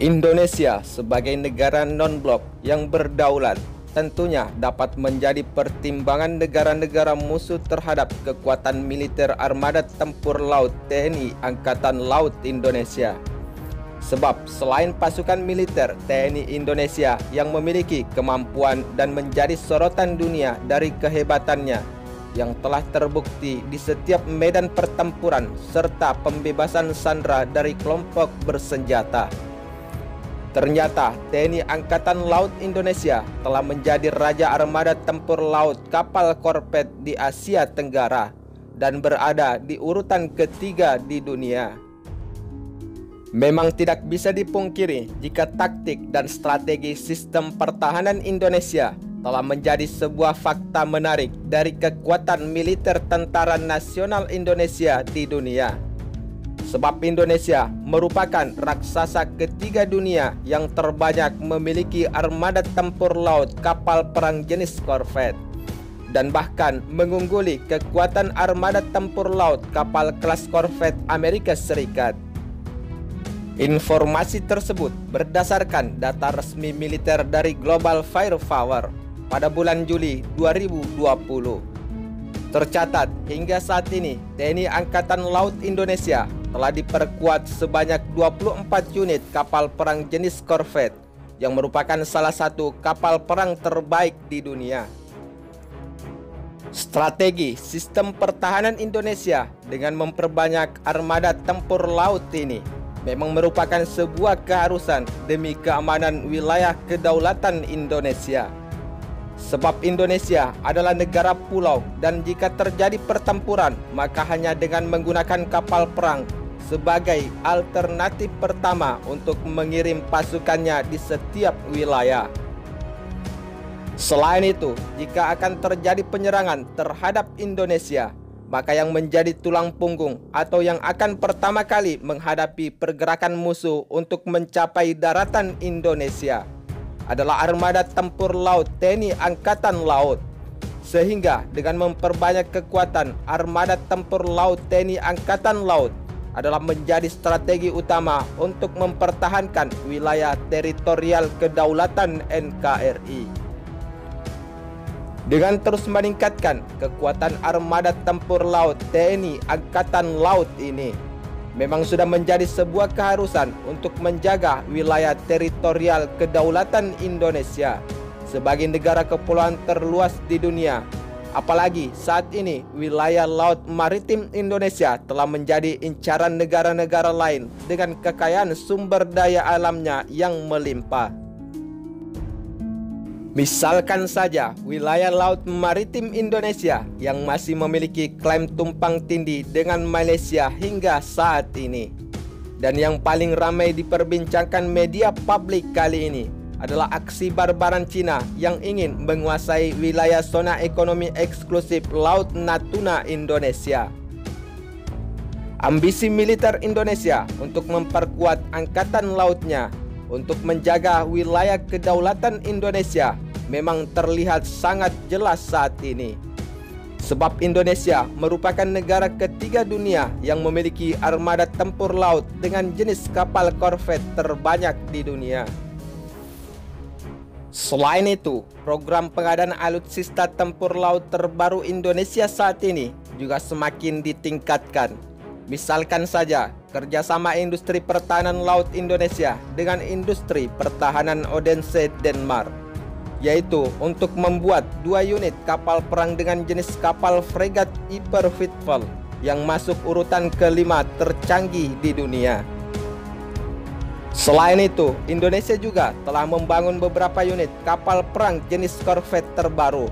Indonesia sebagai negara non-blok yang berdaulat tentunya dapat menjadi pertimbangan negara-negara musuh terhadap kekuatan militer Armada Tempur Laut TNI Angkatan Laut Indonesia. Sebab selain pasukan militer TNI Indonesia yang memiliki kemampuan dan menjadi sorotan dunia dari kehebatannya yang telah terbukti di setiap medan pertempuran serta pembebasan sandera dari kelompok bersenjata. Ternyata TNI Angkatan Laut Indonesia telah menjadi Raja Armada Tempur Laut Kapal Korvet di Asia Tenggara dan berada di urutan ketiga di dunia. Memang tidak bisa dipungkiri jika taktik dan strategi sistem pertahanan Indonesia telah menjadi sebuah fakta menarik dari kekuatan militer Tentara Nasional Indonesia di dunia. Sebab Indonesia merupakan raksasa ketiga dunia yang terbanyak memiliki armada tempur laut kapal perang jenis korvet, dan bahkan mengungguli kekuatan armada tempur laut kapal kelas korvet Amerika Serikat. Informasi tersebut berdasarkan data resmi militer dari Global Firepower pada bulan Juli 2020. Tercatat hingga saat ini TNI Angkatan Laut Indonesia telah diperkuat sebanyak 24 unit kapal perang jenis korvet yang merupakan salah satu kapal perang terbaik di dunia. Strategi sistem pertahanan Indonesia dengan memperbanyak armada tempur laut ini memang merupakan sebuah keharusan demi keamanan wilayah kedaulatan Indonesia. Sebab Indonesia adalah negara pulau dan jika terjadi pertempuran maka hanya dengan menggunakan kapal perang sebagai alternatif pertama untuk mengirim pasukannya di setiap wilayah. Selain itu, jika akan terjadi penyerangan terhadap Indonesia, maka yang menjadi tulang punggung atau yang akan pertama kali menghadapi pergerakan musuh untuk mencapai daratan Indonesia adalah armada tempur laut TNI Angkatan Laut. Sehingga dengan memperbanyak kekuatan armada tempur laut TNI Angkatan Laut adalah menjadi strategi utama untuk mempertahankan wilayah teritorial kedaulatan NKRI. Dengan terus meningkatkan kekuatan armada tempur laut TNI Angkatan Laut ini, memang sudah menjadi sebuah keharusan untuk menjaga wilayah teritorial kedaulatan Indonesia sebagai negara kepulauan terluas di dunia. Apalagi saat ini wilayah laut maritim Indonesia telah menjadi incaran negara-negara lain dengan kekayaan sumber daya alamnya yang melimpah. Misalkan saja wilayah laut maritim Indonesia yang masih memiliki klaim tumpang tindih dengan Malaysia hingga saat ini. Dan yang paling ramai diperbincangkan media publik kali ini adalah aksi barbaran Cina yang ingin menguasai wilayah zona ekonomi eksklusif Laut Natuna Indonesia. Ambisi militer Indonesia untuk memperkuat angkatan lautnya untuk menjaga wilayah kedaulatan Indonesia memang terlihat sangat jelas saat ini. Sebab Indonesia merupakan negara ketiga dunia yang memiliki armada tempur laut dengan jenis kapal korvet terbanyak di dunia. Selain itu, program pengadaan alutsista tempur laut terbaru Indonesia saat ini juga semakin ditingkatkan. Misalkan saja, kerjasama industri pertahanan laut Indonesia dengan industri pertahanan Odense Denmark, yaitu untuk membuat 2 unit kapal perang dengan jenis kapal fregat Hyper Vitfel yang masuk urutan kelima tercanggih di dunia. Selain itu, Indonesia juga telah membangun beberapa unit kapal perang jenis korvet terbaru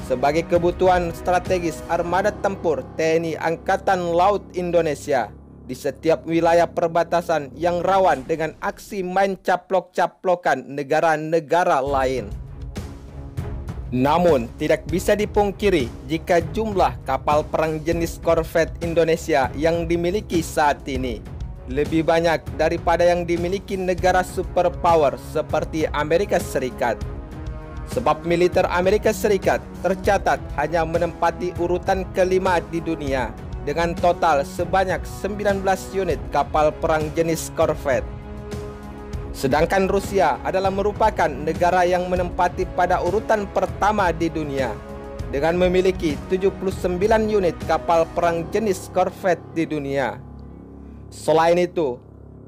sebagai kebutuhan strategis armada tempur TNI Angkatan Laut Indonesia di setiap wilayah perbatasan yang rawan dengan aksi main caplok-caplokan negara-negara lain. Namun, tidak bisa dipungkiri jika jumlah kapal perang jenis korvet Indonesia yang dimiliki saat ini lebih banyak daripada yang dimiliki negara superpower seperti Amerika Serikat. Sebab militer Amerika Serikat tercatat hanya menempati urutan kelima di dunia dengan total sebanyak 19 unit kapal perang jenis korvet. Sedangkan Rusia adalah merupakan negara yang menempati pada urutan pertama di dunia dengan memiliki 79 unit kapal perang jenis korvet di dunia. Selain itu,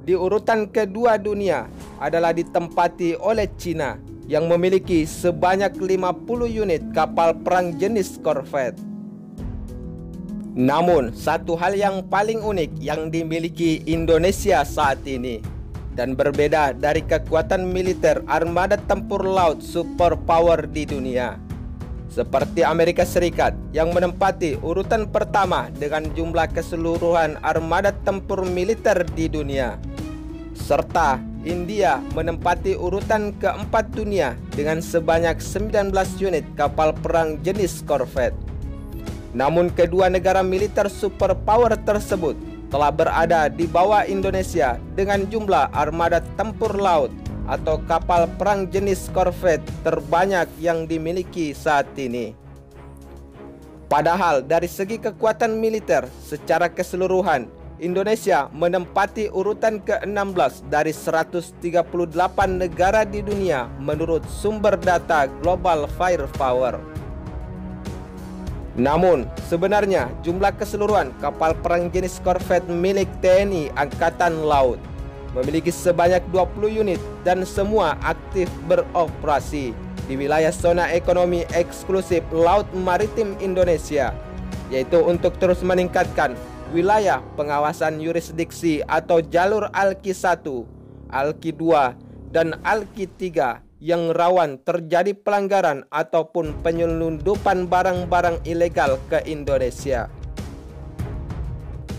di urutan kedua dunia adalah ditempati oleh China yang memiliki sebanyak 50 unit kapal perang jenis korvet. Namun, satu hal yang paling unik yang dimiliki Indonesia saat ini dan berbeda dari kekuatan militer armada tempur laut superpower di dunia, seperti Amerika Serikat yang menempati urutan pertama dengan jumlah keseluruhan armada tempur militer di dunia, serta India menempati urutan keempat dunia dengan sebanyak 19 unit kapal perang jenis korvet. Namun kedua negara militer superpower tersebut telah berada di bawah Indonesia dengan jumlah armada tempur laut atau kapal perang jenis korvet terbanyak yang dimiliki saat ini. Padahal dari segi kekuatan militer secara keseluruhan, Indonesia menempati urutan ke-16 dari 138 negara di dunia menurut sumber data Global Firepower. Namun, sebenarnya jumlah keseluruhan kapal perang jenis korvet milik TNI Angkatan Laut memiliki sebanyak 20 unit dan semua aktif beroperasi di wilayah zona ekonomi eksklusif Laut Maritim Indonesia, yaitu untuk terus meningkatkan wilayah pengawasan yurisdiksi atau jalur ALKI 1, ALKI 2, dan ALKI 3 yang rawan terjadi pelanggaran ataupun penyelundupan barang-barang ilegal ke Indonesia.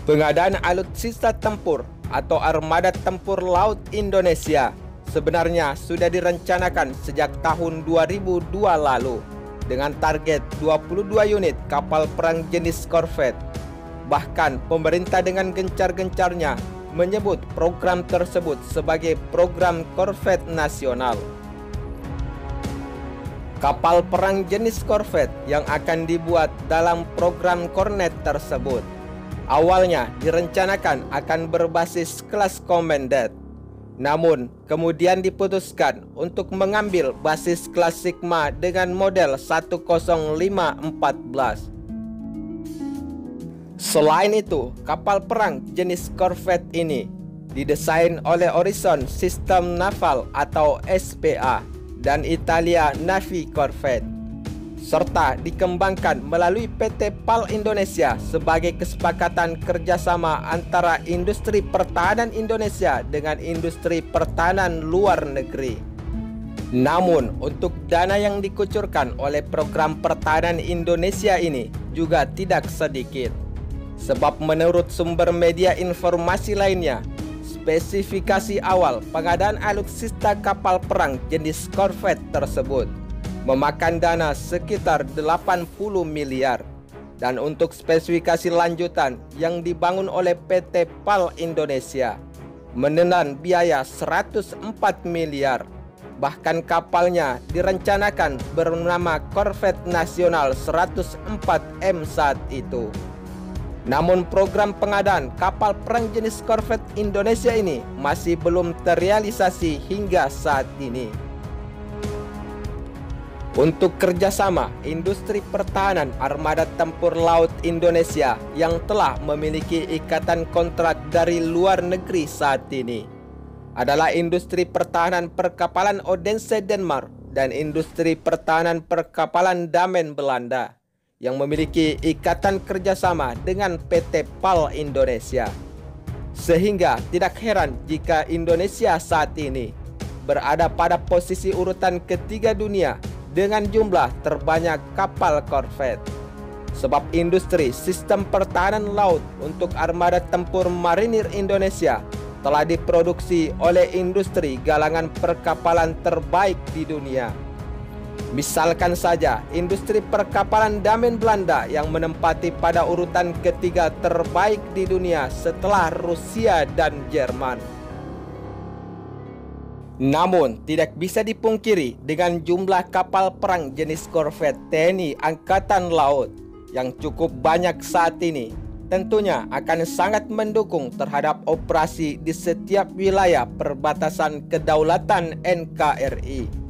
Pengadaan alutsista tempur atau armada tempur laut Indonesia sebenarnya sudah direncanakan sejak tahun 2002 lalu dengan target 22 unit kapal perang jenis korvet. Bahkan pemerintah dengan gencar-gencarnya menyebut program tersebut sebagai program korvet nasional. Kapal perang jenis korvet yang akan dibuat dalam program kornet tersebut awalnya direncanakan akan berbasis kelas Commandant. Namun kemudian diputuskan untuk mengambil basis kelas Sigma dengan model 10514. Selain itu, kapal perang jenis korvet ini didesain oleh Horizon System Naval atau SPA dan Italia Navy Corvette, serta dikembangkan melalui PT PAL Indonesia sebagai kesepakatan kerjasama antara industri pertahanan Indonesia dengan industri pertahanan luar negeri. Namun, untuk dana yang dikucurkan oleh program pertahanan Indonesia ini juga tidak sedikit, sebab menurut sumber media informasi lainnya, spesifikasi awal pengadaan alutsista kapal perang jenis korvet tersebut memakan dana sekitar 80 miliar. Dan untuk spesifikasi lanjutan yang dibangun oleh PT PAL Indonesia menelan biaya 104 miliar. Bahkan kapalnya direncanakan bernama Korvet Nasional 104M saat itu. Namun program pengadaan kapal perang jenis korvet Indonesia ini masih belum terrealisasi hingga saat ini. Untuk kerjasama industri pertahanan armada tempur laut Indonesia yang telah memiliki ikatan kontrak dari luar negeri saat ini adalah industri pertahanan perkapalan Odense Denmark dan industri pertahanan perkapalan Damen Belanda yang memiliki ikatan kerjasama dengan PT PAL Indonesia. Sehingga tidak heran jika Indonesia saat ini berada pada posisi urutan ketiga dunia dengan jumlah terbanyak kapal korvet. Sebab industri sistem pertahanan laut untuk armada tempur marinir Indonesia telah diproduksi oleh industri galangan perkapalan terbaik di dunia. Misalkan saja industri perkapalan Damen Belanda yang menempati pada urutan ketiga terbaik di dunia setelah Rusia dan Jerman. Namun tidak bisa dipungkiri dengan jumlah kapal perang jenis korvet TNI Angkatan Laut yang cukup banyak saat ini, tentunya akan sangat mendukung terhadap operasi di setiap wilayah perbatasan kedaulatan NKRI.